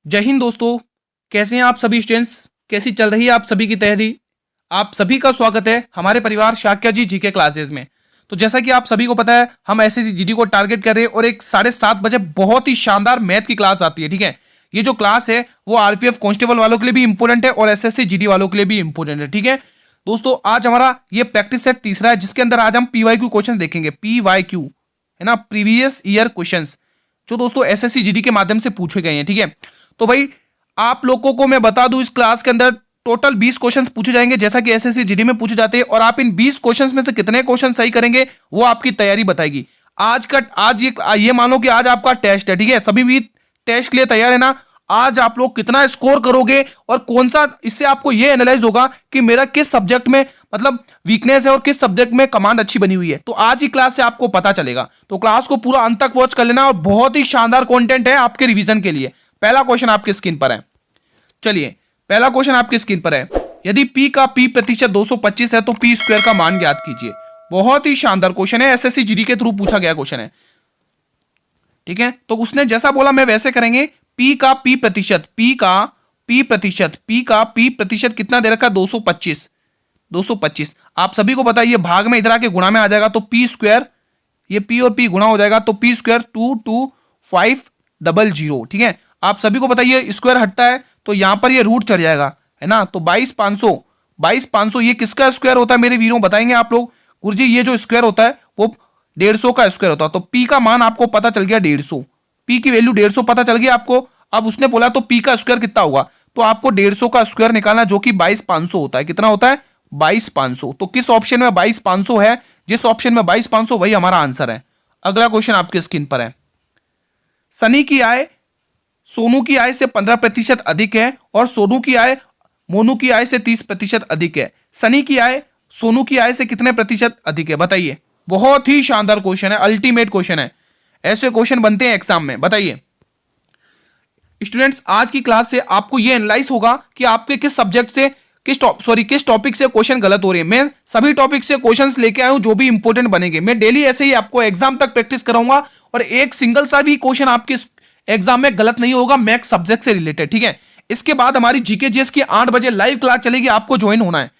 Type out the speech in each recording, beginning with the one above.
जय हिंद दोस्तों। कैसे हैं आप सभी स्टूडेंट्स? कैसी चल रही है आप सभी की तैयारी? आप सभी का स्वागत है हमारे परिवार शाक्या जी जीके क्लासेस में। तो जैसा कि आप सभी को पता है, हम एसएससी जीडी को टारगेट कर रहे हैं और एक 7:30 बजे बहुत ही शानदार मैथ की क्लास आती है। ठीक है, ये जो क्लास है वो आरपीएफ कांस्टेबल वालों के लिए भी इंपॉर्टेंट है और एसएससी जीडी वालों के लिए भी इंपॉर्टेंट है। ठीक है दोस्तों, आज हमारा ये प्रैक्टिस सेट तीसरा है, जिसके अंदर आज हम पीवाईक्यू क्वेश्चन देखेंगे। पीवाईक्यू है ना, प्रीवियस ईयर क्वेश्चंस, जो दोस्तों एसएससी जीडी के माध्यम से पूछे गए हैं। ठीक है, तो भाई आप लोगों को मैं बता दूं, इस क्लास के अंदर टोटल 20 क्वेश्चंस पूछे जाएंगे, जैसा कि एसएससी जीडी में पूछे जाते हैं। और आप इन 20 क्वेश्चंस में से कितने क्वेश्चन सही करेंगे वो आपकी तैयारी बताएगी। आज ये मानो कि आज आपका टेस्ट है। ठीक है, सभी भी टेस्ट के लिए तैयार है ना? आज आप लोग कितना स्कोर करोगे और कौन सा, इससे आपको ये एनालाइज होगा कि मेरा किस सब्जेक्ट में मतलब वीकनेस है और किस सब्जेक्ट में कमांड अच्छी बनी हुई है। तो आज की क्लास से आपको पता चलेगा, तो क्लास को पूरा अंत तक वॉच कर लेना और बहुत ही शानदार कंटेंट है आपके रिवीजन के लिए। पहला क्वेश्चन आपकी स्क्रीन पर है। चलिए, पहला क्वेश्चन आपकी स्क्रीन पर है। यदि p का p प्रतिशत 225 है तो p स्क्वायर का मान ज्ञात कीजिए। बहुत ही शानदार क्वेश्चन है, एसएससी जीडी के थ्रू पूछा गया क्वेश्चन है। ठीक है, तो उसने जैसा बोला मैं वैसे करेंगे। p का p प्रतिशत, p का p प्रतिशत कितना दे रखा है? 225। आप सभी को पता है ये भाग में इधर आके गुणा में आ जाएगा, तो p स्क्वायर, ये p और p गुणा हो जाएगा तो p स्क्वायर 22500। ठीक है, आप सभी को पता है ये स्क्वायर हटता है तो यहां पर ये रूट चढ़ जाएगा, है ना? तो 22500 ये किसका स्क्वायर होता है मेरे वीरों, बताएंगे आप लोग? गुरुजी ये जो स्क्वायर होता है वो 150 का स्क्वायर होता है। तो p का मान आपको पता चल गया 150, p की वैल्यू 150 पता चल गया आपको। अब उसने बोला तो p का स्क्वायर कितना होगा, तो आपको 150 का स्क्वायर निकालना, जो कि 22500 होता है। कितना होता है? 22500। तो किस ऑप्शन में 22500 है? जिस ऑप्शन में 22500 वही हमारा आंसर है। अगला क्वेश्चन आपके स्क्रीन पर है। सनी की आय सोनू की आय से 15% अधिक है और सोनू की आय मोनू की आय से 30% अधिक है। सनी की आय सोनू की आय से कितने प्रतिशत अधिक है, बताइए? बहुत ही शानदार क्वेश्चन है, अल्टीमेट क्वेश्चन है। ऐसे क्वेश्चन बनते हैं एग्जाम में, बताइए स्टूडेंट्स। आज की क्लास से आपको यह एनालाइज होगा कि आपके किस सब्जेक्ट से किस टॉपिक से क्वेश्चन गलत हो रहे हैं। मैं सभी टॉपिक से क्वेश्चंस लेके आया हूं जो भी इंपॉर्टेंट बनेंगे। मैं डेली ऐसे ही आपको एग्जाम तक प्रैक्टिस कराऊंगा और एक सिंगल सा भी क्वेश्चन आपके एग्जाम में गलत नहीं होगा, मैथ्स सब्जेक्ट से रिलेटेड। ठीक है, इसके बाद हमारी जीके जीएस की 8 बजे लाइव क्लास चलेगी, आपको ज्वाइन होना है।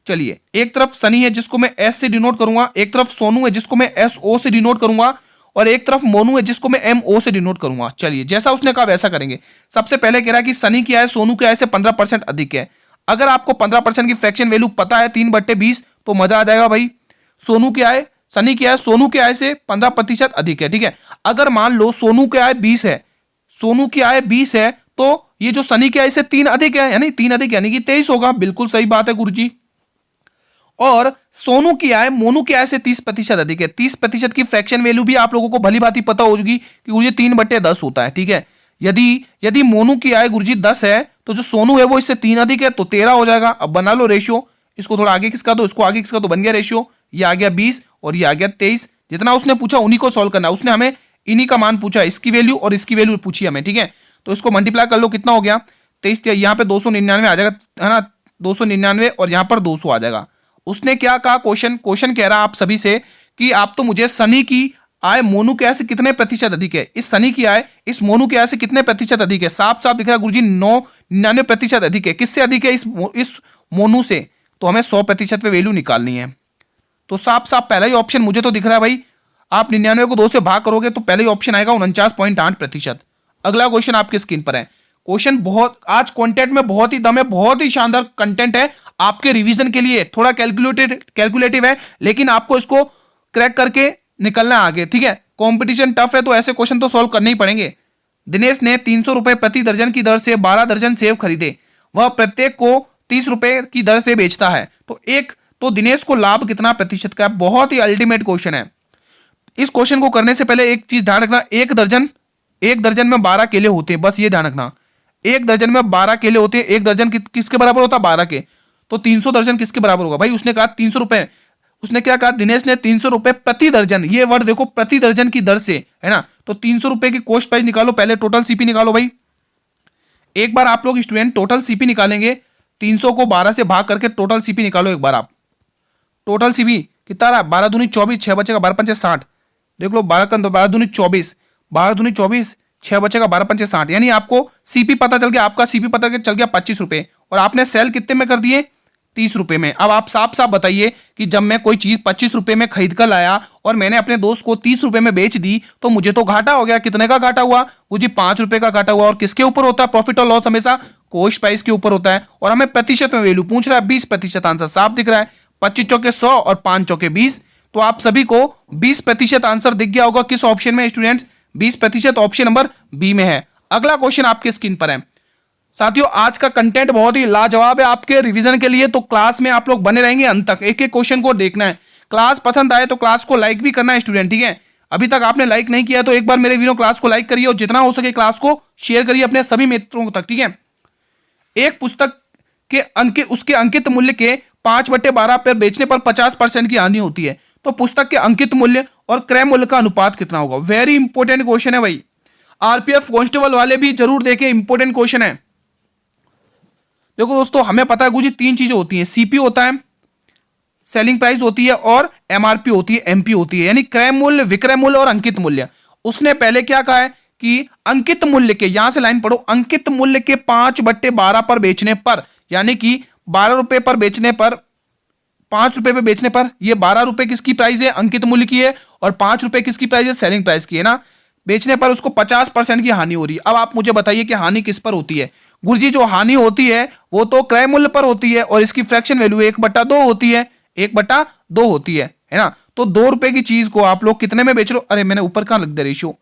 चलिए, एक तरफ सनी है जिसको मैं एस से डिनोट करूंगा, एक तरफ सोनू है जिसको मैं एस ओ से डिनोट करूंगा, और एक तरफ मोनू है जिसको मैं एम ओ से डिनोट करूंगा। चलिए, जैसा उसने कहा वैसा करेंगे। सबसे पहले कह रहा है कि सनी की आय सोनू की आय से 15% अधिक है। अगर आपको 15% की फ्रैक्शन वैल्यू पता है 3/20 तो मजा आ जाएगा भाई। सनी की आय सोनू की आय से 15% अधिक है। ठीक है, अगर मान लो सोनू की आय 20 है, तो ये जो सनी की आय से 3 अधिक है, यानी 3 अधिक यानी कि 23 होगा। बिल्कुल सही बात है गुरुजी। और सोनू की आय मोनू की आय से 30% अधिक है। 30% की फ्रैक्शन वैल्यू भी आप लोगों को भली भांति पता होगी कि गुरुजी 3/10 होता है। ठीक है, यदि मोनू की आय गुरुजी 10 है तो जो सोनू है वो इससे 3 अधिक है तो 13 हो जाएगा। अब बना लो रेशियो, इसको थोड़ा आगे खिसका दो, इसको आगे खिसका दो, बन गया रेशियो। ये आ गया 20 और ये आ गया 23। जितना उसने पूछा उन्हीं को सॉल्व करना, उसने हमें इन्हीं का मान पूछा, इसकी वैल्यू और इसकी वैल्यू पूछी हमें। ठीक है, तो इसको मल्टीप्लाई कर लो, कितना हो गया? 23। यहाँ पे 299 आ जाएगा, है ना? 299 और यहाँ पर 200 आ जाएगा। उसने क्या कहा? क्वेश्चन कह रहा आप सभी से कि आप तो मुझे सनी की आय मोनू की आय से कितने प्रतिशत अधिक है, इस सनी की आय इस मोनू की आय से कितने प्रतिशत अधिक है। साफ साफ दिख रहा है गुरुजी 99% अधिक है। किससे अधिक है? इस मोनू से। तो हमें 100% पे वैल्यू निकालनी है। तो साफ साफ पहला ही ऑप्शन मुझे तो दिख रहा है भाई। आप 99 को 2 से भाग करोगे तो पहले ही ऑप्शन आएगा 49.8%। अगला क्वेश्चन आपकी स्क्रीन पर है। क्वेश्चन आज कंटेंट में बहुत ही दम है, बहुत ही शानदार कंटेंट है आपके रिवीजन के लिए। थोड़ा कैलकुलेटिव है, लेकिन आपको इसको क्रैक करके निकलना है आगे। ठीक है, कंपटीशन टफ है तो ऐसे क्वेश्चन तो सॉल्व करने ही पड़ेंगे। दिनेश ने 300 रुपए प्रति दर्जन की दर से 12 दर्जन सेब खरीदे। वह प्रत्येक को 30 रुपए की दर से बेचता है, तो दिनेश को लाभ कितना प्रतिशत का है? बहुत ही अल्टीमेट क्वेश्चन है। इस क्वेश्चन को करने से पहले एक चीज ध्यान रखना, एक दर्जन में 12 केले होते हैं, बस ये ध्यान रखना। एक दर्जन में 12 केले होते हैं। एक दर्जन किसके बराबर होता है? 12 के। तो 300 दर्जन किसके बराबर होगा भाई? उसने कहा 300 रुपए। उसने क्या कहा? दिनेश ने 300 रुपए प्रति दर्जन, ये वर्ड देखो, प्रति दर्जन की दर से, है ना? तो 300 रुपए की कॉस्ट प्राइस निकालो, पहले टोटल सीपी निकालो भाई। एक बार आप लोग स्टूडेंट टोटल सीपी निकालेंगे, 300 को 12 से भाग करके टोटल सीपी निकालो एक बार आप। टोटल सीपी कितना रहा? 12 दूनी 24, 6 बचेगा, 12 पंचे 60। देख लो, 12 दूनी 24, 12 दूनी 24, 6 बचेगा 12 पंचे 60, यानी आपको सीपी पता चल गया, आपका सीपी पता चल गया 25 रुपए, और आपने सेल कितने में कर दिए 30 रुपए में। अब आप साफ साफ बताइए कि जब मैं कोई चीज 25 रुपए में खरीद कर लाया और मैंने अपने दोस्त को 30 रुपए में बेच दी तो मुझे तो घाटा हो गया। कितने का घाटा हुआ मुझे? 5 रुपए का घाटा हुआ। और किसके ऊपर होता है प्रॉफिट और लॉस? हमेशा कॉस्ट प्राइस के ऊपर होता है। और हमें प्रतिशत में वैल्यू पूछ रहा है, 20%। आंसर साफ दिख रहा है, 25 चौके 100 और 5 चौके 20। तो आप सभी को 20% आंसर दिख गया होगा। किस ऑप्शन में स्टूडेंट्स? 20% ऑप्शन नंबर बी में है। अगला क्वेश्चन आपके स्क्रीन पर है। साथियों आज का कंटेंट बहुत ही लाजवाब है आपके रिवीजन के लिए, तो क्लास में आप लोग बने रहेंगे अंत तक, एक एक क्वेश्चन को देखना है। क्लास पसंद आए तो क्लास को लाइक भी करना है स्टूडेंट, ठीक है। अभी तक आपने लाइक नहीं किया तो एक बार मेरे वीडियो क्लास को लाइक करिए और जितना हो सके क्लास को शेयर करिए अपने सभी मित्रों तक, ठीक है। एक पुस्तक के उसके अंकित मूल्य के 5/12 पर बेचने पर 50% की हानि होती है, तो पुस्तक के अंकित मूल्य और क्रय मूल्य का अनुपात कितना होगा? वेरी इंपॉर्टेंट क्वेश्चन है भाई, आरपीएफ कांस्टेबल वाले भी जरूर देखें, इंपॉर्टेंट क्वेश्चन है। देखो दोस्तों हमें पता है कुछ 3 चीजें होती हैं, सीपी होता है, सेलिंग प्राइस होती है और एमआरपी होती है, एमपी होती है, यानी क्रय मूल्य, विक्रय मूल्य और अंकित मूल्य। उसने पहले क्या कहा है कि अंकित मूल्य के, यहां से लाइन पढ़ो, अंकित मूल्य के 5/12 पर बेचने पर, यानी कि 12 रुपए पर बेचने पर, 5 रुपए पे बेचने पर, ये 12 रुपए किसकी प्राइस है? अंकित मूल्य की है, और 5 रुपए किसकी प्राइस है? सेलिंग प्राइस की है ना। बेचने पर उसको 50% की हानि हो रही है। अब आप मुझे बताइए कि हानि किस पर होती है? गुरुजी जो हानि होती है वो तो क्रय मूल्य पर होती है और इसकी फ्रैक्शन वैल्यू 1/2 होती है, 1/2 होती है ना। तो 2 रुपए की चीज को आप लोग कितने में बेच रहे हो? अरे मैंने ऊपर कहां लिख दिया रेशियो,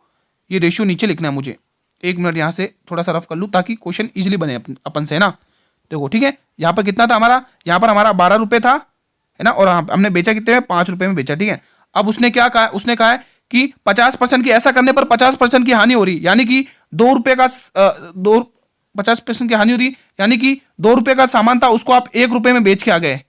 ये रेशियो नीचे लिखना है मुझे। 1 मिनट यहां से थोड़ा सा रफ कर लूं ताकि क्वेश्चन इजिली बने अपन से, है ना। देखो ठीक है, यहां पर कितना था हमारा? यहां पर हमारा 12 रुपए था, है ना, और हमने बेचा कितने में? 5 रुपए में बेचा, ठीक है। अब उसने क्या कहा? उसने कहा है कि 50% की, ऐसा करने पर 50% की हानि हो रही, यानी कि 2 रुपए का 50% की हानि हो रही, यानी कि 2 रुपए का सामान था उसको आप 1 रुपए में बेच के आ गए।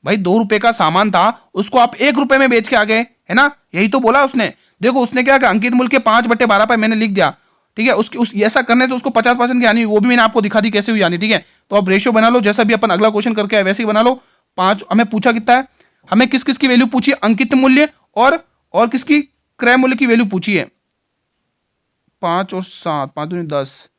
भाई 2 रुपए का सामान था उसको आप 1 रुपए में बेच के आ गए, है ना, यही तो बोला उसने। देखो उसने क्या कहा? अंकित मूल्य के 5/12 पर मैंने लिख दिया, ठीक है। ऐसा करने से उसको 50% की हानि, वो भी मैंने आपको दिखा दी कैसे हुई हानि, ठीक है। तो अब रेशियो बना लो, जैसा भी अपन अगला क्वेश्चन करके आए वैसे ही बना लो। 5 हमें पूछा कितना है? हमें किस किस की वैल्यू पूछी? अंकित मूल्य और किसकी? क्रय मूल्य की वैल्यू पूछी है। 5 और 7, 5 दूनी 10,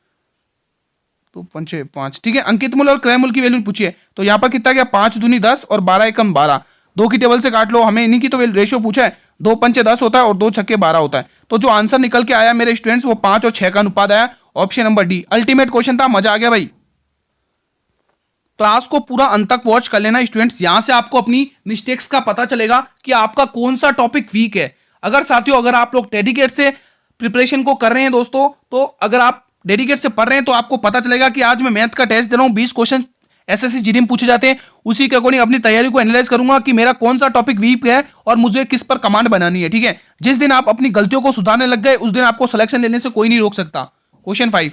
तो 5, ठीक है। अंकित मूल्य और क्रय मूल्य की वैल्यू पूछी है, तो यहां पर कितना गया? 5 दूनी 10 और 12 एकम 12, 2 की टेबल से काट लो। हमें इन्हीं की तो रेशियो पूछा है, 2 पंचे 10 होता है और 2 छक्के 12 होता है। तो जो आंसर निकल के आया मेरे स्टूडेंट्स वो 5 और 6 का अनुपात आया, option number D. Ultimate question था, मजा आ गया भाई। क्लास को पूरा अंत तक वॉच कर लेना स्टूडेंट्स, यहां से आपको अपनी मिस्टेक्स का पता चलेगा कि आपका कौन सा टॉपिक वीक है। अगर साथियों अगर आप लोग डेडिकेट से प्रिपरेशन को कर रहे हैं दोस्तों, तो अगर आप डेडिकेट से पढ़ रहे हैं तो आपको पता चलेगा कि आज मैं मैथ का टेस्ट दे रहा हूं, 20 क्वेश्चन एसएससी जीडी में पूछे जाते हैं, उसी के अकॉर्डिंग अपनी तैयारी को एनालाइज करूंगा कि मेरा कौन सा टॉपिक वीक है और मुझे किस पर कमांड बनानी है, ठीक है। जिस दिन आप अपनी गलतियों को सुधारने लग गए उस दिन आपको सिलेक्शन लेने से कोई नहीं रोक सकता। क्वेश्चन 5,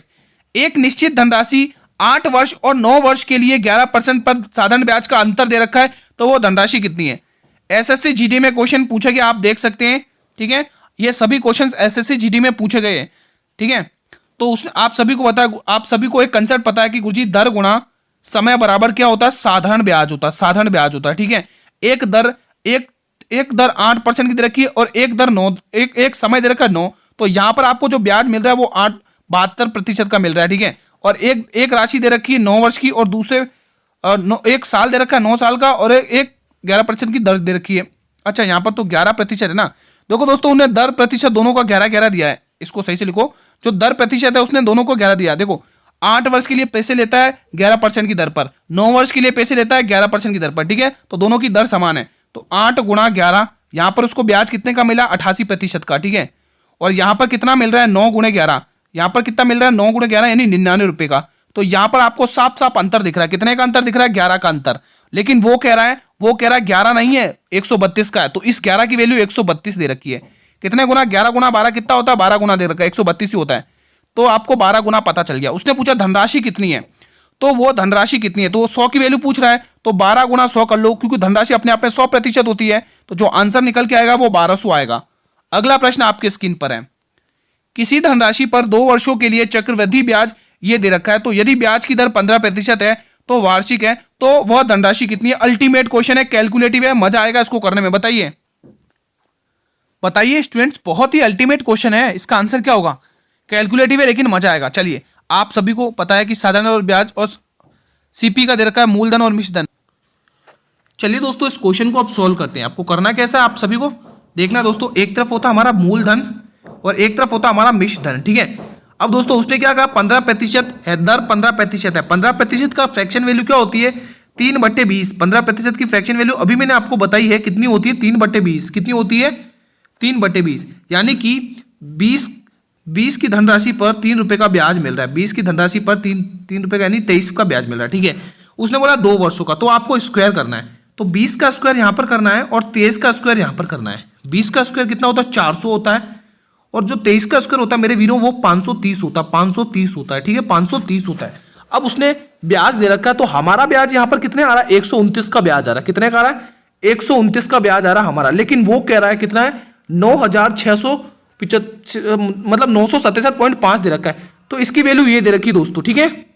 एक निश्चित धनराशि 8 वर्ष और 9 वर्ष के लिए 11% पर साधारण ब्याज का अंतर दे रखा है, तो वो धनराशि कितनी है? एसएससी जीडी में क्वेश्चन पूछे गए, आप देख सकते हैं, ठीक है। ये सभी क्वेश्चंस एसएससी जीडी में पूछे गए हैं, ठीक है। तो उसने आप सभी को पता है, आप सभी को एक कंसेप्ट पता है कि गुरुजी दर गुणा समय बराबर क्या होता है? साधारण ब्याज होता है, साधारण ब्याज होता है, ठीक है। एक दर 8% की दे रखी है और एक दर 9, एक समय दे रखा है 9, तो यहां पर आपको जो ब्याज मिल रहा है वो 72% का मिल रहा है, ठीक है। और एक राशि दे रखी है 9 वर्ष की और दूसरे एक साल दे रखा है 9 साल का और एक 11% की दर दे रखी है। अच्छा यहाँ पर तो 11% है ना। देखो दोस्तों उन्हें दर प्रतिशत दोनों का 11-11 दिया है, इसको सही से लिखो, जो दर प्रतिशत है उसने दोनों को 11 दिया। देखो 8 वर्ष के लिए पैसे लेता है 11% की दर पर, 9 वर्ष के लिए पैसे लेता है 11% की दर पर, ठीक है। तो दोनों की दर समान है, तो 8 गुणा 11, यहां पर उसको ब्याज कितने का मिला? 88% का, ठीक है। और यहां पर कितना मिल रहा है? 9 गुणे 11, यहां पर कितना मिल रहा है? 9 गुणे 11 यानी 99 रुपए का। तो यहां पर आपको साफ साफ अंतर दिख रहा है, कितने का अंतर दिख रहा है? 11 का अंतर। लेकिन वो कह रहा है 11 नहीं है, 132 का है, तो इस 11 की वैल्यू 132 दे रखी है। कितने गुना? 11 गुना 12 कितना होता है? 12 गुना दे रखा है, 132 ही होता है, तो आपको 12 गुना पता चल गया। उसने पूछा धनराशि कितनी है, तो वो धनराशि कितनी है, तो 100 की वैल्यू पूछ रहा है, तो 12 गुना 100 कर लो, क्योंकि धनराशि अपने आप में 100% होती है, तो जो आंसर निकल के आएगा वो 1200 आएगा। अगला प्रश्न आपके स्क्रीन पर है, किसी धनराशि पर 2 वर्षों के लिए चक्रवृद्धि ब्याज ये दे रखा है, तो यदि ब्याज की दर 15% है तो वार्षिक है, तो वह धनराशि कितनी है? अल्टीमेट क्वेश्चन है, कैलकुलेटिव है, मजा आएगा इसको करने में। बताइए स्टूडेंट्स, बहुत ही अल्टीमेट क्वेश्चन है, इसका आंसर क्या होगा? कैलकुलेटिव है लेकिन मजा आएगा। चलिए, आप सभी को पता है कि साधारण और ब्याज और सीपी का दे रखा है मूलधन और मिश्रधन। चलिए दोस्तों, इस क्वेश्चन को आप सोल्व करते हैं। आपको करना कैसा है, आप सभी को देखना दोस्तों, एक तरफ होता हमारा मूलधन और एक तरफ होता हमारा मिश्रधन, ठीक है। अब दोस्तों उसने क्या कहा, 15% है, दर 15% है। 15% का फ्रैक्शन वैल्यू क्या होती है, 3/20। 15% की फ्रैक्शन वैल्यू अभी मैंने आपको बताई है कितनी होती है, 3/20। कितनी होती है, 3/20, यानी कि 20 की धनराशि पर 3 रुपए का ब्याज मिल रहा है। 20 की धनराशि पर 3 रुपए का यानी 23 का ब्याज मिल रहा है, ठीक है। उसने बोला 2 वर्षों का, तो आपको स्क्वायर करना है। तो 20 का स्क्वायर यहां पर करना है और 23 का स्क्वायर यहां पर करना है। 20 का स्क्वायर कितना होता है, 400 होता है, और जो 23 का स्क्वायर होता है मेरे वीरों वो 530 होता है। 530 होता है, ठीक है, 530 होता है। अब उसने ब्याज दे रखा है, तो हमारा ब्याज यहां पर कितने आ रहा है, 129 का ब्याज आ रहा है। कितने का आ रहा है, 129 का ब्याज आ रहा है हमारा। लेकिन वो कह रहा है कितना है, 9,675, मतलब 967.5 दे रखा है। तो इसकी वैल्यू ये दे रखी है दोस्तों, ठीक है।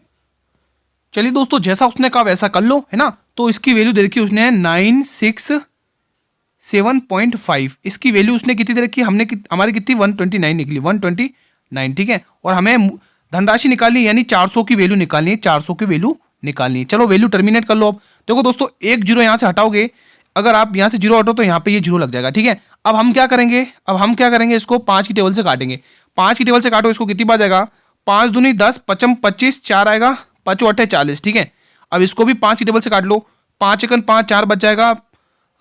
चलिए दोस्तों, जैसा उसने कहा वैसा कर लो, है ना। तो इसकी वैल्यू दे रखी है उसने 967.5। इसकी वैल्यू उसने कितनी दे रखी है, हमने हमारी कितनी 129 निकली, 129, ठीक है। और हमें धनराशि निकालनी है, यानी 400 की वैल्यू निकालनी है, 400 की वैल्यू निकालनी है। चलो वैल्यू टर्मिनेट कर लो। अब देखो दोस्तों, एक जीरो यहाँ से हटाओगे, अगर आप यहाँ से जीरो हटो तो यहाँ पे ये जीरो लग जाएगा, ठीक है। अब हम क्या करेंगे, इसको 5 की टेबल से काटेंगे। 5 की टेबल से काटो इसको, कितनी बार जाएगा, 5 दूनी 10, 5 25, 4 आएगा, 5 8 40, ठीक है। अब इसको भी 5 की टेबल से काट लो, 5 1 5, 4 बच जाएगा,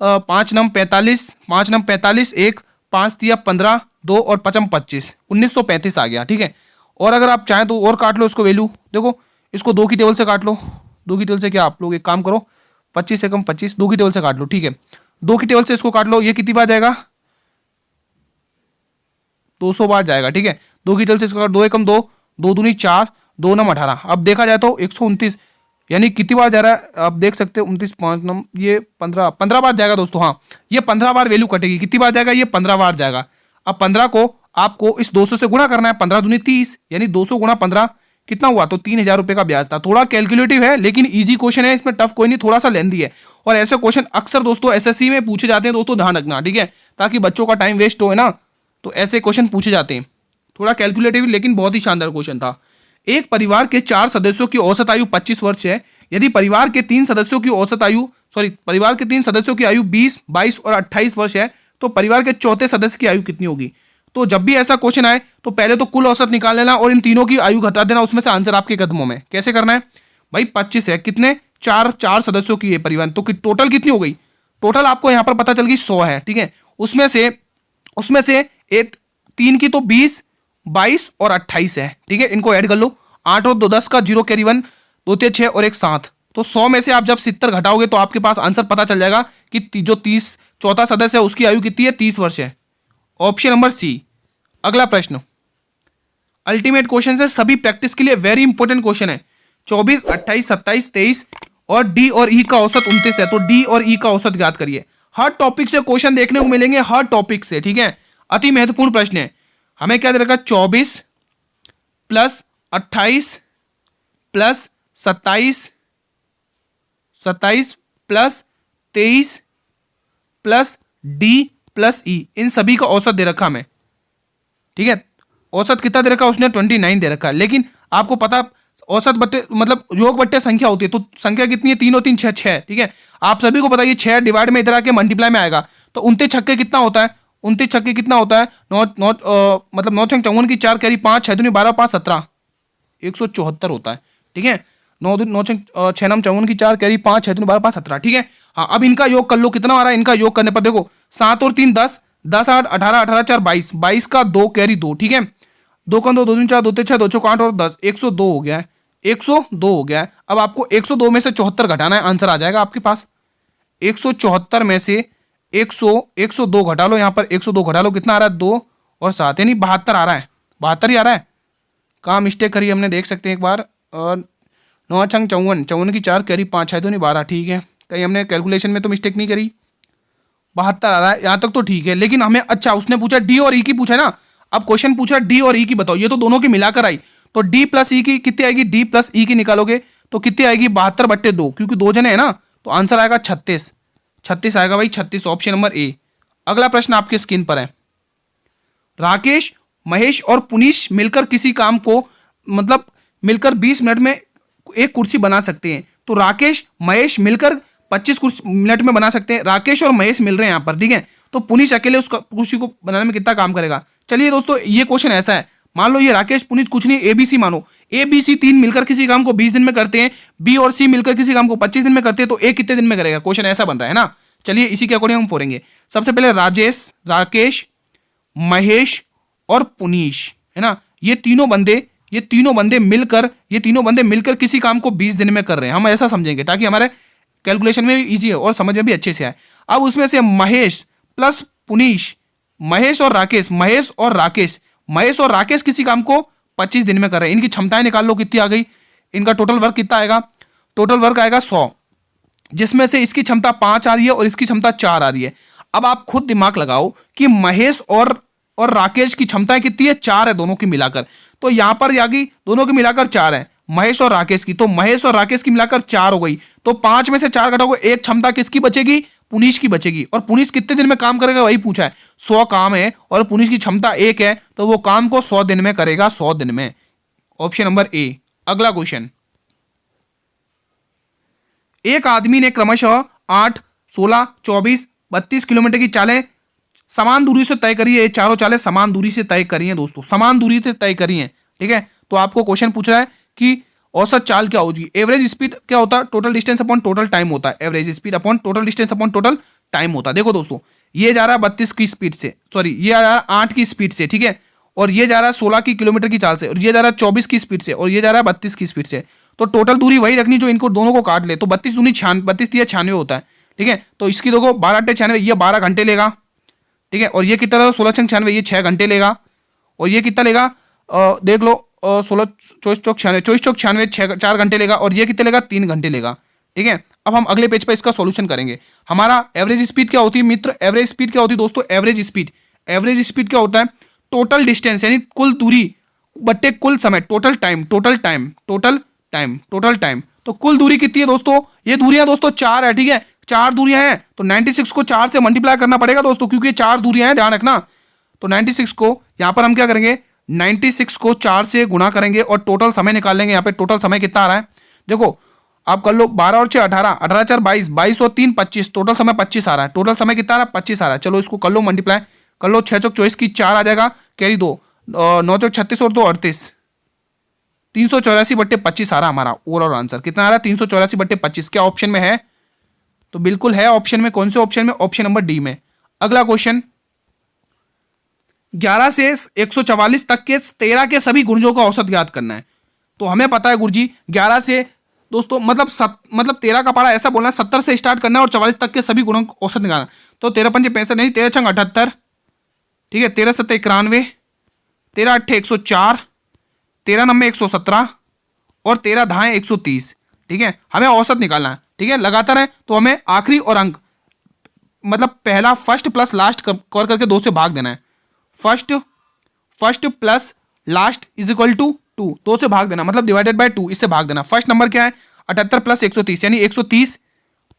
5 9 45, 5 9 45, 1 5 दिया 15, 2 और 5 25, 1935 आ गया, ठीक है। और अगर आप चाहें तो और काट लो इसको वैल्यू, देखो इसको 2 की टेबल से काट लो। 2 की टेबल से क्या, आप लोग एक काम करो, 25 एकम 25, 2 की टेबल से काट लो, ठीक है। 2 की टेबल से इसको काट लो, ये कितनी बार जाएगा, 200 बार जाएगा, ठीक है। 2 की टेबल से इसको काट, 2 एकम 2, 2 दूनी 4, 2 9 18। अब देखा जाए तो 129, यानी कितनी बार जा रहा है, आप देख सकते हो 29 5 9, ये 15 बार जाएगा दोस्तों। हाँ, ये 15 बार वैल्यू कटेगी। कितनी बार जाएगा, ये 15 बार जाएगा। अब 15 को आपको इस 200 से गुणा करना है, 15 दूनी 30, यानी 200 गुणा 15 कितना हुआ, तो 3,000 रुपए का ब्याज था। थोड़ा कैलकुलेटिव है लेकिन इजी क्वेश्चन है, इसमें टफ कोई नहीं, थोड़ा सा लेंथी है। और ऐसे क्वेश्चन अक्सर दोस्तों एसएससी में पूछे जाते हैं दोस्तों, ध्यान रखना, ठीक है, ताकि बच्चों का टाइम वेस्ट हो, है ना। तो ऐसे क्वेश्चन पूछे जाते हैं, थोड़ा कैलकुलेटिव लेकिन बहुत ही शानदार क्वेश्चन था। एक परिवार के 4 सदस्यों की औसत आयु 25 वर्ष है। यदि परिवार के 3 सदस्यों की औसत आयु परिवार के 3 सदस्यों की आयु 20, 22 और 28 वर्ष है, तो परिवार के चौथे सदस्य की आयु कितनी होगी। तो जब भी ऐसा क्वेश्चन आए तो पहले तो कुल औसत निकाल लेना और इन तीनों की आयु घटा देना, उसमें से आंसर आपके कदमों में। कैसे करना है भाई, 25 है, कितने, चार सदस्यों की है परिवार, तो टोटल कितनी हो गई, टोटल आपको यहां पर पता चल गई 100 है, ठीक है। उसमें से एक 3 की तो 20, 22 और 28 है, ठीक है। इनको ऐड कर लो, 8 और 2 10 का 0 कैरी 1, 2 3 6 और 1 7, तो 100 में से आप जब 70 घटाओगे तो आपके पास आंसर पता चल जाएगा कि जो 30 चौथा सदस्य है उसकी आयु कितनी है, 30 वर्ष है। Option number C. अगला प्रश्न अल्टीमेट क्वेश्चन है, सभी प्रैक्टिस के लिए वेरी इंपॉर्टेंट क्वेश्चन है। 24, 28, 27, 23 और डी और ई का औसत 29 है, तो डी और ई का औसत ज्ञात करिए। हर टॉपिक से क्वेश्चन देखने को मिलेंगे, हर टॉपिक से, ठीक है। अति महत्वपूर्ण प्रश्न है। हमें क्या दे रखा, 24 plus 28 plus 27 plus 23 plus D plus E, इन सभी का औसत दे रखा हमें, ठीक है। औसत कितना दे रखा उसने, 29 दे रखा है। लेकिन आपको पता औसत बट्टे मतलब योग बट्टे संख्या होती है, तो संख्या कितनी है, 3 और 3 6 6, ठीक है। आप सभी को पता है 6 डिवाइड में इधर आके मल्टीप्लाई में आएगा, तो 29 छक्के कितना होता है, 29 छक्के कितना होता है, 9 छंग 54 की 4 कैरी 5, 6 दूनी 12 5 17, 174 होता है, ठीक है। 9 छंग 6 नाम 54 की 4 कैरी 5, 6 दूनी 12 5 17, ठीक है। हाँ, अब इनका योग कर लो, कितना आ रहा है, इनका योग करने पर देखो 7 और 3 10, 10 8 18, 18 4 22, 22 का 2 कैरी 2, ठीक है। 2 का 2, 2 दूनी 4, 2 3 6, 2 6 8 और 10, 102 हो गया है, 102 हो गया है। अब आपको 102 में से 74 घटाना है, आंसर आ जाएगा आपके पास। 174 में से 102 घटा लो, यहाँ पर 102 घटा लो, कितना आ रहा है, 2 और 7, यानी 72 आ रहा है, 72 ही आ रहा है। कहाँ मिस्टेक करी हमने, देख सकते हैं एक बार। और 9 छंग 54 की 4 कैरी 5, 6 दूनी 12, ठीक है। कहीं हमने कैलकुलेशन में तो मिस्टेक नहीं करी, 72 आ रहा है, यहाँ तक तो ठीक है। लेकिन हमें, अच्छा उसने पूछा डी और ई की पूछा ना, अब क्वेश्चन पूछा डी और ई की बताओ, ये तो दोनों की मिलाकर आई, तो डी प्लस ई की कितनी आएगी, डी प्लस ई की निकालोगे तो कितनी आएगी, 72/2, क्योंकि 2 जने है ना, तो आंसर आएगा 36 आएगा भाई, 36, ऑप्शन नंबर ए। अगला प्रश्न आपके स्क्रीन पर है। राकेश महेश और पुनीश मिलकर किसी काम को मतलब मिलकर 20 मिनट में एक कुर्सी बना सकते हैं। तो राकेश महेश मिलकर 25 मिनट में बना सकते हैं। राकेश और महेश मिल रहे हैं यहाँ पर, ठीक है। तो पुनीश अकेले उस कुर्सी को बनाने में कितना काम करेगा। चलिए दोस्तों, ये क्वेश्चन ऐसा है, मान लो ये राकेश पुनीश कुछ नहीं, एबीसी मानो, एबीसी 3 मिलकर किसी काम को 20 दिन में करते हैं, बी और सी मिलकर किसी काम को 25 दिन में करते हैं, तो ए कितने दिन में करेगा। क्वेश्चन ऐसा बन रहा है ना। चलिए इसी के अकॉर्डिंग हम फोड़ेंगे। सबसे पहले राजेश, राकेश, महेश और पुनीश, है ना, ये तीनों बंदे मिलकर किसी काम को 20 दिन में कर रहे हैं। हम ऐसा समझेंगे ताकि हमारे कैलकुलेशन में भी इजी है और समझ में भी अच्छे से आए। अब उसमें से महेश प्लस पुनीश, महेश और राकेश किसी काम को 25 दिन में कर रहे हैं। इनकी क्षमताएं निकाल लो कितनी आ गई। इनका टोटल वर्क कितना आएगा, टोटल वर्क आएगा 100, जिसमें से इसकी क्षमता 5 आ रही है और इसकी क्षमता 4 आ रही है। अब आप खुद दिमाग लगाओ कि महेश और राकेश की क्षमताएं कितनी है, 4 है दोनों की मिलाकर। तो यहां पर आ गई दोनों की मिलाकर 4 है महेश और राकेश की, तो महेश और राकेश की मिलाकर 4 हो गई। तो 5 में से 4 घटाओगे, एक क्षमता किसकी बचेगी, पुनीश की बचेगी। और पुनीश कितने दिन में काम करेगा वही पूछा है। 100 काम है और पुनीश की क्षमता 1 है, तो वो काम को 100 दिन में करेगा, 100 दिन में। Option number A. अगला क्वेश्चन, एक आदमी ने क्रमशः 8, 16, 24, 32 किलोमीटर की चालें समान दूरी से तय करी है। ये चारों चालें समान दूरी से तय करी हैं दोस्तों, समान दूरी से तय करी हैं, ठीक है। तो आपको क्वेश्चन पूछ रहा है कि औसत चाल क्या होगी। एवरेज स्पीड क्या होता है, total distance upon total time होता है। Average speed upon total distance upon total time होता है। देखो दोस्तों, ये जा रहा है 32 की स्पीड से, सॉरी ये आ रहा है 8 की स्पीड से, ठीक है, और ये जा रहा है 16 की किलोमीटर की चाल से, और ये जा रहा है 24 की स्पीड से, और ये जा रहा है 32 की स्पीड से। तो टोटल दूरी वही रखनी जो इनको दोनों को काट ले। तो 32 दूनी 96 होता है, ठीक है। तो इसकी देखो 12 96, ये 12 घंटे लेगा, ठीक है। और ये कितना लेगा, 16 96, ये 6 घंटे लेगा। और ये कितना लेगा, देख लो, 16 24 चौक 96 4 घंटे लेगा। और ये कितने लेगा, 3 घंटे लेगा, ठीक है। अब हम अगले पेज पर इसका सॉल्यूशन करेंगे। हमारा एवरेज स्पीड क्या होती है मित्र, एवरेज स्पीड क्या होती है दोस्तों, एवरेज स्पीड क्या होता है, टोटल डिस्टेंस यानी कुल दूरी बट्टे कुल समय, टोटल टाइम। तो कुल दूरी कितनी है दोस्तों, ये दूरियां दोस्तों 4 है, ठीक है। 4 दूरियां हैं, तो 96 को 4 से मल्टीप्लाई करना पड़ेगा दोस्तों, क्योंकि ये 4 दूरियां हैं, ध्यान रखना। तो 96 को यहां पर हम क्या करेंगे, 96 को 4 से गुणा करेंगे और टोटल समय निकाल लेंगे। यहाँ पे टोटल समय कितना आ रहा है, देखो आप कर लो, 12 और 6 18, 18 4 22, 22 और 3 25, टोटल समय 25 आ रहा है। टोटल समय कितना आ रहा है, 25 आ रहा है। चलो इसको कर लो मल्टीप्लाई, कर लो 6 चौक 24 की 4 आ जाएगा, कैरी 2, 9 चौक 36 और 2 38, 384/25 आ रहा है हमारा ओवरऑल आंसर। कितना आ रहा है, 384/25। क्या ऑप्शन में है, तो बिल्कुल है ऑप्शन में। कौन से ऑप्शन में, ऑप्शन नंबर डी में। अगला क्वेश्चन, 11 से 144 तक के 13 के सभी गुणजों का औसत ज्ञात करना है। तो हमें पता है गुरुजी 11 से दोस्तों मतलब 13 का पारा ऐसा बोलना है, 70 से स्टार्ट करना है और 44 तक के सभी गुणों का औसत निकालना। तो 13 पंजे 65 नहीं, 13 छंग 78, ठीक है, 13 सत्ते 91, 13 अट्ठे 104, 13 नब्बे 117 और 13 धाएं 130, ठीक है। हमें औसत निकालना है, ठीक है, लगातार है। तो हमें आखिरी और अंक मतलब पहला फर्स्ट प्लस लास्ट कवर करके 2 से भाग देना है। First plus last is equal to 2 से भाग देना, मतलब डिवाइडेड बाय 2, इससे भाग देना। फर्स्ट नंबर क्या है, 78 प्लस 130, यानी 130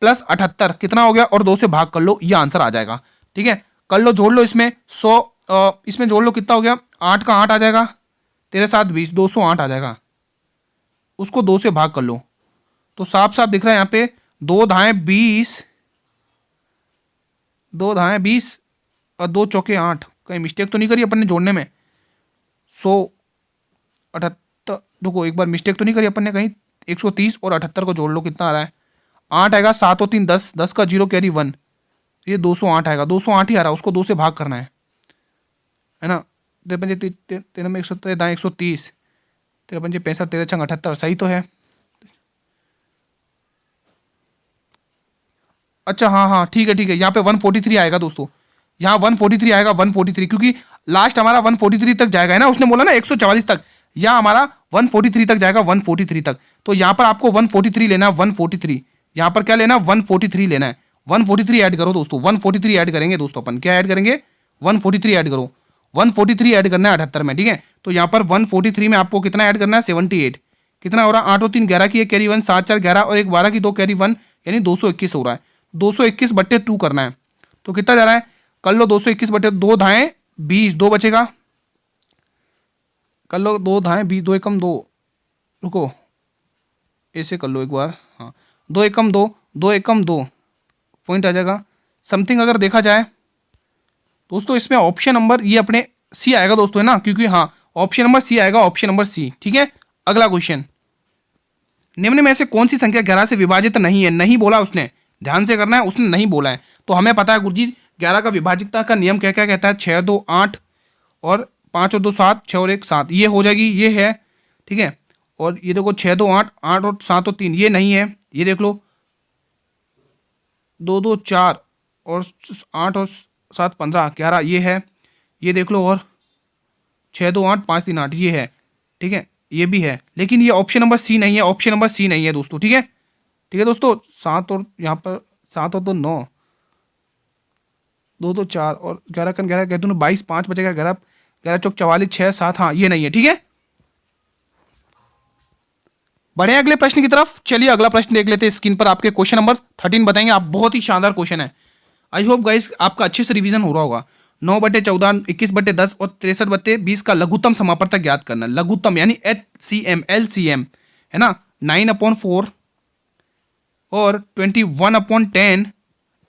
प्लस 78 कितना हो गया, और 2 से भाग कर लो, ये आंसर आ जाएगा, ठीक है। कर लो, जोड़ लो इसमें 100, इसमें जोड़ लो, कितना हो गया, 8 का 8 आ जाएगा, 13 7 20, 208 आ जाएगा। उसको 2 से भाग कर लो, तो साफ साफ दिख रहा है यहाँ पे 2 धाएं 20 और 2 चौके 8। कहीं मिस्टेक तो नहीं करी अपन ने जोड़ने में, 178, देखो एक बार मिस्टेक तो नहीं करी अपन ने कहीं। 130 और 78 को जोड़ लो, कितना आ रहा है, 8 आएगा, 7 और 3 10, 10 का 0 कैरी 1, ये 208 आएगा, 208 ही आ रहा है, उसको 2 से भाग करना है ना। 13 में 170 दाएं 130, 13 पंजे 65, 13 छंग 78, सही तो है। अच्छा हाँ ठीक है, यहाँ पे 143 आएगा दोस्तों, यहाँ 143 आएगा, 143, क्योंकि लास्ट हमारा 143 तक जाएगा, है ना, उसने बोला ना 144 तक, यहाँ हमारा 143 तक जाएगा, 143 तक। तो यहाँ पर आपको 143 लेना है, 143, यहाँ पर क्या लेना है, 143 लेना है। 143 ऐड करो दोस्तों, 143 ऐड करेंगे दोस्तों अपन, क्या ऐड करेंगे, 143 ऐड करो, 143 ऐड करना है 78 में, ठीक है। तो यहाँ पर 143 में आपको कितना ऐड करना है, 78, कितना हो रहा है, 8 और 3 11 की 1 कैरी 1, 7 4 11 और 1 12 की 2 कैरी 1, यानी 221 हो रहा है। 221/2 करना है, तो कितना जा रहा है, कर लो 221/2 धाएं 20, 2 बचेगा, कर लो, 2 धाएँ 20, 2 एकम 2, रुको ऐसे कर लो एक बार, हाँ 2 एकम 2, 2 एकम 2 पॉइंट आ जाएगा समथिंग। अगर देखा जाए दोस्तों इसमें ऑप्शन नंबर ये अपने सी आएगा दोस्तों, है ना, क्योंकि हाँ ऑप्शन नंबर सी आएगा, ऑप्शन नंबर सी। ठीक है, अगला क्वेश्चन, निम्न में से कौन सी संख्या 11 से विभाजित नहीं है? नहीं बोला उसने, ध्यान से करना है, उसने नहीं बोला है। तो हमें पता है गुरुजी 11 का विभाजितता का नियम क्या क्या कहता है, 6 2 8 और 5 और 2 7, 6 और 1 7, ये हो जाएगी, ये है। ठीक है, और ये देखो 6 2 8, 8 और 7 और 3, ये नहीं है, ये देख लो 2 2 4 और 8 और 7 15 11, ये है, ये देख लो, और 6 2 8 5 3 8, ये है। ठीक है, ये भी है, लेकिन ये ऑप्शन नंबर सी नहीं है, ऑप्शन नंबर सी नहीं है दोस्तों। ठीक है, ठीक है दोस्तों, 7 और यहाँ पर 7 और 2 9, 2 2 4 और 11 का 11 कहते 22, 5 बचेगा 11, 11 चौक 44, 6 7, हाँ ये नहीं है। ठीक है, बढ़े अगले प्रश्न की तरफ। चलिए अगला प्रश्न देख लेते हैं, स्क्रीन पर आपके क्वेश्चन नंबर 13 बताएंगे आप। बहुत ही शानदार क्वेश्चन है, आई होप गाइस आपका अच्छे से रिवीजन हो रहा होगा। 9/14, 21/10 और 63/20 का लघुत्तम समापवर्तक ज्ञात करना। लघुत्तम यानी HCM, LCM है ना, 9/4 और 21/10।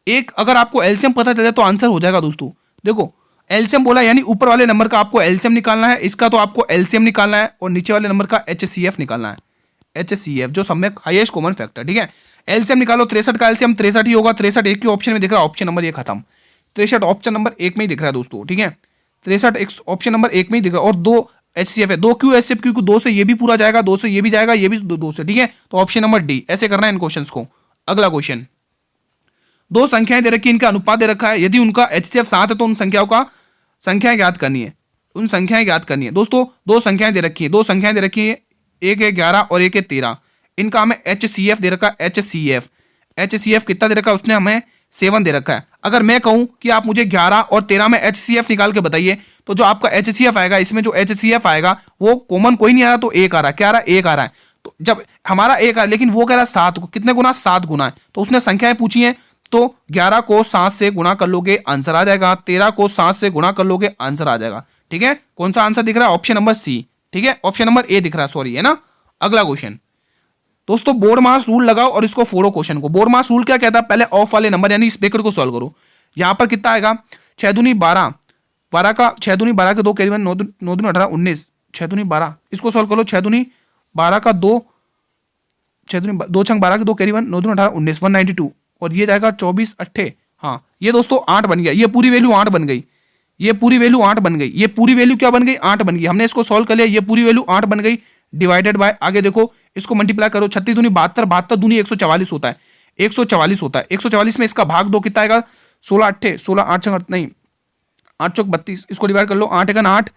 एक अगर आपको एलसीएम पता चल जाए तो आंसर हो जाएगा दोस्तों। देखो एलसीएम बोला यानी ऊपर वाले नंबर का आपको एलसीएम निकालना है, इसका तो आपको एलसीएम निकालना है, और नीचे वाले नंबर का HCF निकालना है। HCF जो सम्यक हाईएस्ट कॉमन फैक्टर। ठीक है, एलसीएम निकालो, 63 का एलसीएम 63 ही होगा। 63 एक के ऑप्शन में दिख रहा है, ऑप्शन नंबर ये खत्म। 63 ऑप्शन नंबर 1 में ही दिख रहा है दोस्तों। ठीक है, 63 ऑप्शन नंबर 1 में ही दिख रहा है, और 2 HCF है। 2 क्यों HCF? क्योंकि 2 से ये भी पूरा जाएगा, 2 से ये भी जाएगा, ये भी 2 से। ठीक है, तो ऑप्शन नंबर डी। ऐसे करना है इन क्वेश्चंस को। अगला क्वेश्चन, दो संख्याएं दे रखी है, इनका अनुपात दे रखा है, यदि उनका HCF 7 है तो उन संख्याओं का संख्याएं ज्ञात करनी है। उन संख्याएं ज्ञात करनी है दोस्तों। दो संख्याएं दे रखी है, दो संख्याएं दे रखी है, एक है 11 और एक है 13। इनका हमें HCF दे रखा है। HCF कितना दे रखा है उसने? हमें 7 दे रखा है। अगर मैं कहूं कि आप मुझे 11 और 13 में HCF निकाल के बताइए, तो जो आपका HCF आएगा, इसमें जो HCF आएगा वो कॉमन कोई नहीं आ रहा, तो 1 आ रहा है। क्या आ रहा है? 1 आ रहा है। तो जब हमारा 1 आ रहा है, लेकिन वो कह रहा है 7 को, कितने गुना? 7 गुना है। तो उसने संख्याएं पूछी है, तो 11 को 7 से गुणा कर लोगे आंसर आ जाएगा, 13 को 7 से गुणा कर लोगे आंसर आ जाएगा। ठीक है, कौन सा आंसर दिख रहा है? Option number C. ठीक है, ऑप्शन नंबर ए दिख रहा है, सॉरी, है ना। अगला क्वेश्चन दोस्तों, बोर्ड मास रूल लगाओ और इसको फोड़ो क्वेश्चन को। बोर्ड मास रूल क्या कहता है? पहले ऑफ वाले नंबर यानी इस ब्रैकेट को सॉल्व करो। यहां पर कितना आएगा? 6 दूनी 12, 12 का 6 दूनी 12 के 2 कैरी 1, 9 दूनी 18 19, 6 दूनी 12, इसको सॉल्व करो। 6 दूनी 12 का 2, 6 दूनी 2 छंग 12 के 2 कैरी 1, 9 दूनी 18 19, 192, और ये जाएगा 24 8। हाँ, ये दोस्तों 8 बन गया। ये पूरी वैल्यू 8 बन गई, ये पूरी वैल्यू 8 बन गई, ये पूरी वैल्यू क्या बन गई? 8 बन गई। हमने इसको सॉल्व कर लिया, ये पूरी वैल्यू 8 बन गई, डिवाइडेड बाय, आगे देखो इसको मल्टीप्लाई करो। 36 दूनी 72, 72 दूनी 144 होता है, 144 होता है। 144 में इसका भाग 2 कितना आएगा? 16 8, 16 8 नहीं 8 चौक 32, इसको डिवाइड कर लो। 8 1 8,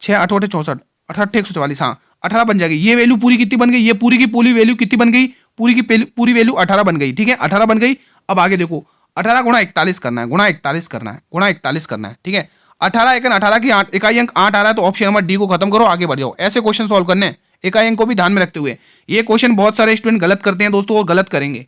6 8 8 64, 18 144, हाँ 18 बन जाएगी। ये वैल्यू पूरी कितनी बन गई? ये पूरी की पूरी वैल्यू कितनी बन गई? पूरी की पूरी वैल्यू 18 बन गई। ठीक है, 18 बन गई। अब आगे देखो, 18 गुणा 41 करना है, गुणा 41 करना है, गुणा 41 करना है। ठीक है, 18 1 18 की इकाई अंक 8 आ रहा है, तो ऑप्शन नंबर डी को खत्म करो, आगे बढ़ जाओ। ऐसे क्वेश्चन सॉल्व करने इकाई अंक को भी ध्यान में रखते हुए। ये क्वेश्चन बहुत सारे स्टूडेंट गलत करते हैं दोस्तों, और गलत करेंगे।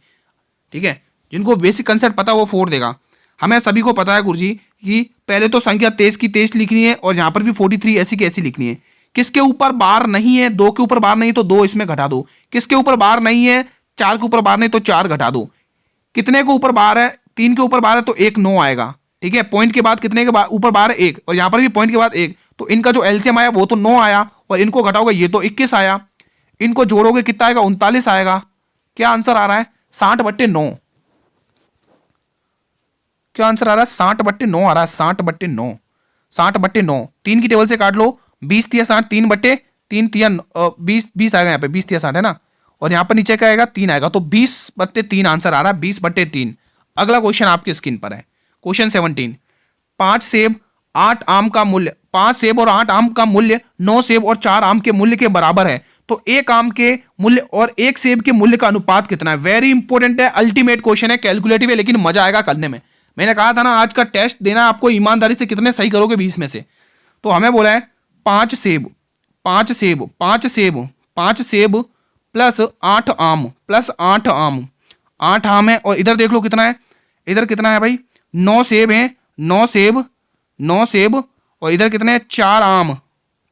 ठीक है, जिनको बेसिक कंसेप्ट पता वो फोड़ देगा। हमें सभी को पता है गुरुजी कि पहले तो संख्या 23 की 23 लिखनी है, और यहाँ पर भी 43 ऐसी की ऐसी लिखनी है। किसके ऊपर बार नहीं है? 2 के ऊपर बार नहीं, तो 2 इसमें घटा दो। किसके ऊपर बार नहीं है? 4 के ऊपर बार नहीं, तो 4 घटा दो। कितने के ऊपर बार है? 3 के ऊपर बार है, तो 1 9 आएगा। ठीक है, पॉइंट के बाद कितने के ऊपर बार है? 1, और यहाँ पर भी पॉइंट के बाद 1, तो इनका जो एलसीएम आया वो तो 9 आया, और इनको घटाओगे ये तो 21 आया। इनको जोड़ोगे कितना आएगा? 39 आएगा। क्या आंसर आ रहा है? 60/9। क्या आंसर आ रहा है? 60/9 आ रहा है, 60/9, 60/9। 3 की टेबल से काट लो, 20 तिया 60, 3/3 तिया 20, 20 आएगा यहाँ पे, 20 तिया 60 है ना, और यहाँ पर नीचे क्या आएगा? 3 आएगा, तो 20/3 आंसर आ रहा है, 20/3। अगला क्वेश्चन आपकी स्क्रीन पर है, क्वेश्चन 17। 5 सेब 8 आम का मूल्य, 5 सेब और 8 आम का मूल्य 9 सेब और 4 आम के मूल्य के बराबर है, तो 1 आम के मूल्य और 1 सेब के मूल्य का अनुपात कितना है? वेरी इंपॉर्टेंट है, अल्टीमेट क्वेश्चन है, कैलकुलेटिव है, लेकिन मजा आएगा करने में। मैंने कहा था ना आज का टेस्ट देना आपको ईमानदारी से, कितने सही करोगे 20 में से। तो हमें बोला है 5 सेब, 5 सेब, 5 सेब, 5 सेब प्लस 8 आम, प्लस 8 आम, 8 आम है, और इधर देख लो कितना है, इधर कितना है भाई? 9 सेब है, 9 सेब, 9 सेब, और इधर कितने हैं? 4 आम।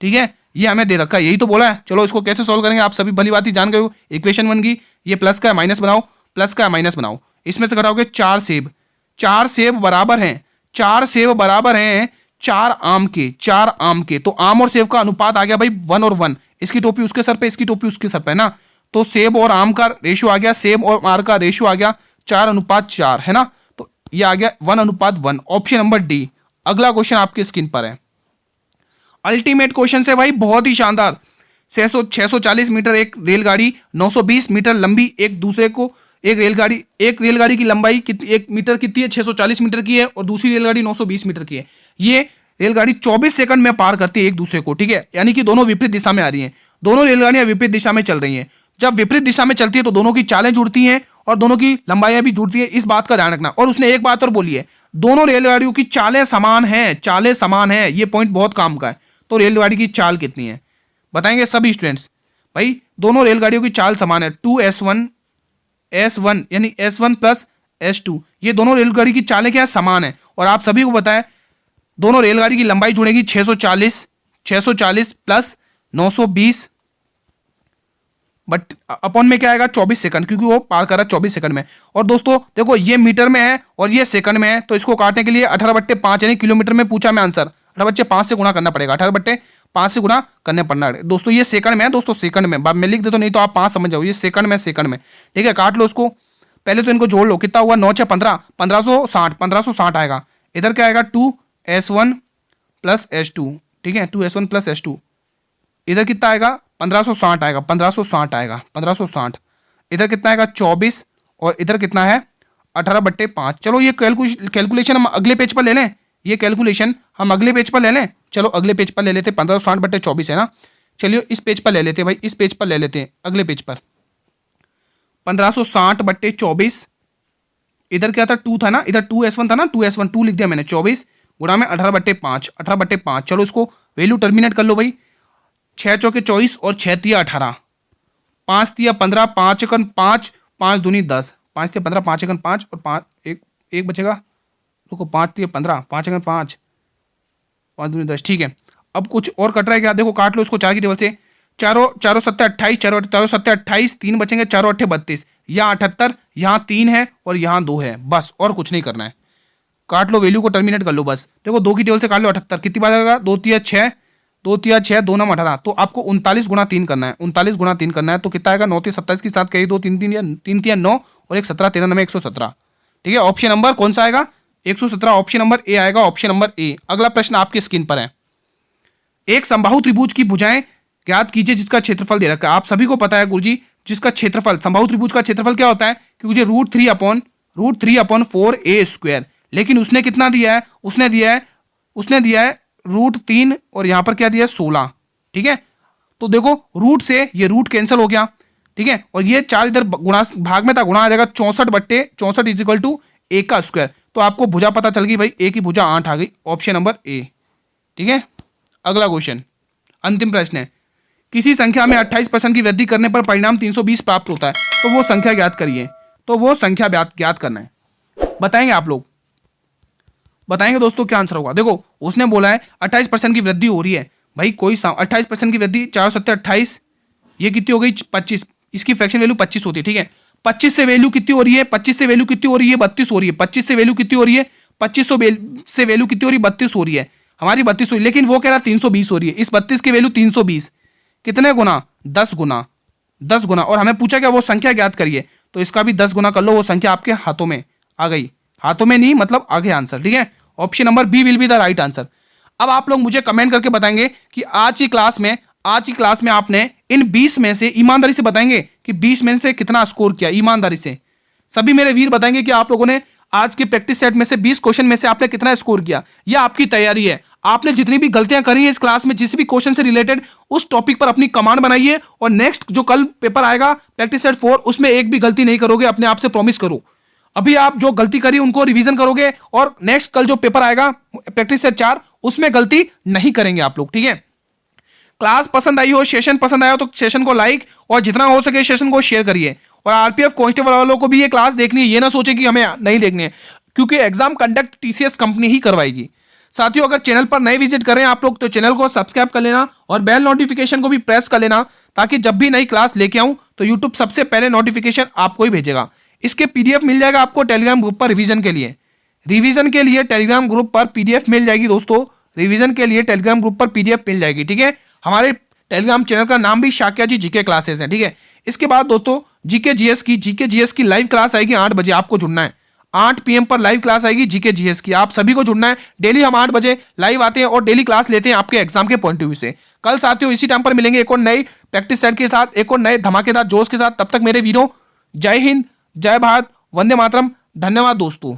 ठीक है, ये हमें दे रखा है, यही तो बोला है। चलो इसको कैसे सॉल्व करेंगे, आप सभी भली बात ही जान गए हो। इक्वेशन बन गई, ये प्लस का है माइनस बनाओ, प्लस का है माइनस बनाओ, इसमें से घटाओगे 4 सेब, 4 सेब बराबर हैं, 4 सेब बराबर हैं 4 आम के, 4 आम के। तो आम और सेब का अनुपात आ गया भाई 1 और 1, इसकी टोपी उसके सर पे, इसकी टोपी उसके सर पे, है ना। तो सेब और आम का रेशियो आ गया, सेब और आम का रेशियो आ गया 4:4, है ना। तो ये आ गया 1:1, ऑप्शन नंबर डी। अगला क्वेश्चन आपकी स्क्रीन पर है, अल्टीमेट क्वेश्चन से भाई, बहुत ही शानदार। 640 मीटर एक रेलगाड़ी, 920 मीटर लंबी, एक दूसरे को एक रेलगाड़ी की लंबाई कितनी, 1 मीटर कितनी है, 640 मीटर की है, और दूसरी रेलगाड़ी 920 मीटर की है। ये रेलगाड़ी 24 सेकंड में पार करती है एक दूसरे को, ठीक है। यानी कि दोनों विपरीत दिशा में आ रही हैं, दोनों रेलगाड़ियां विपरीत दिशा में चल रही हैं। जब विपरीत दिशा में चलती है तो दोनों की चालें जुड़ती हैं और दोनों की लंबाइयां भी जुड़ती हैं, इस बात का ध्यान रखना। और उसने एक बात और बोली है, दोनों रेलगाड़ियों की चालें समान हैं, चालें समान हैं, ये पॉइंट बहुत काम का है। तो रेलगाड़ी की चाल कितनी है बताएंगे सभी स्टूडेंट्स। भाई दोनों रेलगाड़ियों की चाल समान है, 2s1 यानी s1 प्लस s2, ये दोनों रेलगाड़ी की चालें क्या है, समान है। और आप सभी को पता है दोनों रेलगाड़ी की लंबाई जुड़ेगी 640 प्लस 920, बट अपॉन में क्या आएगा 24 सेकंड, क्योंकि वो पार कर रहा है 24 सेकंड में। और दोस्तों देखो ये मीटर में है और ये सेकंड में है, तो इसको काटने के लिए 18/5 यानी किलोमीटर में पूछा मैं आंसर, 18/5 से गुणा करना पड़ेगा, 18/5 से गुणा करने पड़ना है दोस्तों। ये सेकंड में है दोस्तों, सेकंड में, मैं लिख देता हूं नहीं तो आप 5 समझ जाओ, ये सेकंड में, सेकंड में, ठीक है। काट लो उसको, पहले तो इनको जोड़ लो, कितना हुआ 9 × 15, 1560 आएगा। इधर क्या आएगा 2s1 प्लस s2, ठीक है, 2s1 प्लस s2। इधर कितना आएगा 1560 आएगा, 1560 आएगा, 1560। इधर कितना आएगा 24, और इधर कितना है 18/5। चलो ये कैलकुलेशन हम अगले पेज पर ले लें, ये कैलकुलेशन हम अगले पेज पर ले लें। चलो अगले पेज पर ले लेते, 1560/24 है ना। चलिए इस पेज पर ले लेते भाई, इस पेज पर ले लेते हैं, अगले पेज पर 1560/24। इधर क्या था 2 था ना, इधर 2s1 था ना, 2s1 2 लिख दिया मैंने, 24 गुणा में 18/5, 18/5। चलो इसको वैल्यू टर्मिनेट कर लो भाई, 6 चौके 24 और 6 तिया 18, 5 तिया 15, 5 एकन 5, 5 दूनी 10, 5 तिया 15, 5 एकन 5 और 5 एक बचेगा, रुको 5 तिया 15, 5 एकन 5, 5 दूनी 10, ठीक है। अब कुछ और कट रहा है क्या, देखो काट लो इसको 4 की टेबल से, चारों 7 28, चारों 7 28, 3 बचेंगे, 4 8 32, यहाँ 78, यहाँ 3 है और यहाँ 2 है, बस और कुछ नहीं करना है। काट लो, वैल्यू को टर्मिनेट कर लो बस। देखो 2 की टेबल से काट लो 78, कितनी बार आएगा 2 तिया 6, 2 तिया 6, 2 9 18, तो आपको 39 गुणा 3 करना है, 39 गुणा 3 करना है। तो कितना आएगा 9 तिया 27 की साथ कही 2 3 3 तिया 9 और 1 17, 13 9 117, ठीक है। ऑप्शन नंबर कौन सा आएगा 117, ऑप्शन नंबर ए आएगा, ऑप्शन नंबर ए। अगला प्रश्न आपकी स्क्रीन पर है, एक समबाहु त्रिभुज की भुजाएं ज्ञात कीजिए जिसका क्षेत्रफल दे रखा है। आप सभी को पता है गुरुजी, जिसका क्षेत्रफल, समबाहु त्रिभुज का क्षेत्रफल क्या होता है कि मुझे √3/4 लेकिन उसने कितना दिया है, उसने दिया है √3 और यहां पर क्या दिया है 16, ठीक है। तो देखो रूट से ये रूट कैंसिल हो गया, ठीक है, और ये 4 इधर गुणा भाग में था, गुणा आ जाएगा 64/64 = a का स्क्वायर। तो आपको भुजा पता चल गई भाई, a की भुजा 8 आ गई, ऑप्शन नंबर ए, ठीक है। अगला क्वेश्चन, अंतिम प्रश्न है, किसी संख्या में 28% की वृद्धि करने पर परिणाम 320 प्राप्त होता है, तो वो संख्या ज्ञात करिए। तो वो संख्या ज्ञात करना है, बताएंगे आप लोग, बताएंगे दोस्तों क्या आंसर होगा। देखो उसने बोला है 28% की वृद्धि हो रही है, भाई कोई 28% की वृद्धि, 4 7 28, ये कितनी हो गई 25, इसकी फ्रैक्शन वैल्यू 25 होती है, ठीक है। 25 से वैल्यू कितनी हो रही है, 25 से वैल्यू कितनी हो रही है 32 हो रही है, 25 से वैल्यू कितनी हो रही है 2500 से वैल्यू कितनी हो रही है 32 हो रही है, हमारी 32 हो रही है, लेकिन वो कह रहा 320 हो रही है। इस 32 की वैल्यू 320 कितने गुना 10 गुना, 10 गुना, और हमें पूछा क्या वो संख्या ज्ञात करिए, तो इसका भी 10 गुना कर लो, वो संख्या आपके हाथों में आ गई, हाथों में नहीं मतलब आगे आंसर, ठीक है। Option number B will be the right answer. अब आप लोग मुझे कमेंट करके बताएंगे कि आज की क्लास में आपने इन 20 में से, ईमानदारी से बताएंगे कि 20 में से कितना स्कोर किया, ईमानदारी से सभी मेरे वीर बताएंगे कि आप लोगों ने आज के प्रैक्टिस सेट में से 20 क्वेश्चन में से आपने कितना स्कोर किया। यह आपकी तैयारी है, आपने जितनी भी गलतियां करी है इस क्लास में, जिस भी क्वेश्चन से रिलेटेड, उस टॉपिक पर अपनी कमांड बनाइए, और नेक्स्ट जो कल पेपर आएगा प्रैक्टिस सेट 4, उसमें एक भी गलती नहीं करोगे, अपने आप से प्रॉमिस करो। अभी आप जो गलती करी उनको रिवीजन करोगे, और नेक्स्ट कल जो पेपर आएगा प्रैक्टिस सेट 4, उसमें गलती नहीं करेंगे आप लोग, ठीक है। क्लास पसंद आई हो, सेशन पसंद आया हो तो सेशन को लाइक और जितना हो सके सेशन को शेयर करिए। और आरपीएफ कांस्टेबल वालों को भी ये क्लास देखनी है, ये ना सोचे कि हमें नहीं देखनी है, क्योंकि एग्जाम कंडक्ट टीसीएस कंपनी ही करवाएगी। साथियों अगर चैनल पर नए विजिट करें आप लोग तो चैनल को सब्सक्राइब कर लेना और बेल नोटिफिकेशन को भी प्रेस कर लेना, ताकि जब भी नई क्लास लेके आऊं तो यूट्यूब सबसे पहले नोटिफिकेशन आपको ही भेजेगा। इसके पीडीएफ मिल जाएगा आपको टेलीग्राम ग्रुप पर रिवीजन के लिए। रिवीजन के लिए टेलीग्राम ग्रुप पर पीडीएफ मिल जाएगी दोस्तों, रिवीजन के लिए टेलीग्राम ग्रुप पर पीडीएफ मिल जाएगी। ठीक है, हमारे टेलीग्राम चैनल का नाम भी शाक्या जी जीके क्लासेस है। ठीक है, इसके बाद दोस्तों जीके जीएस की लाइव क्लास आएगी 8 बजे, आपको जुड़ना है। 8 PM पर लाइव क्लास आएगी जीके जीएस की, आप सभी को जुड़ना है। डेली हम 8 बजे लाइव आते हैं और डेली क्लास लेते हैं आपके एग्जाम के पॉइंट ऑफ व्यू से। कल साथियों इसी टाइम पर मिलेंगे एक और नई प्रैक्टिस सेट के साथ, एक और नए धमाकेदार जोश के साथ। तब तक मेरे वीरों, जय हिंद, जय भारत, वंदे मातरम। धन्यवाद दोस्तों।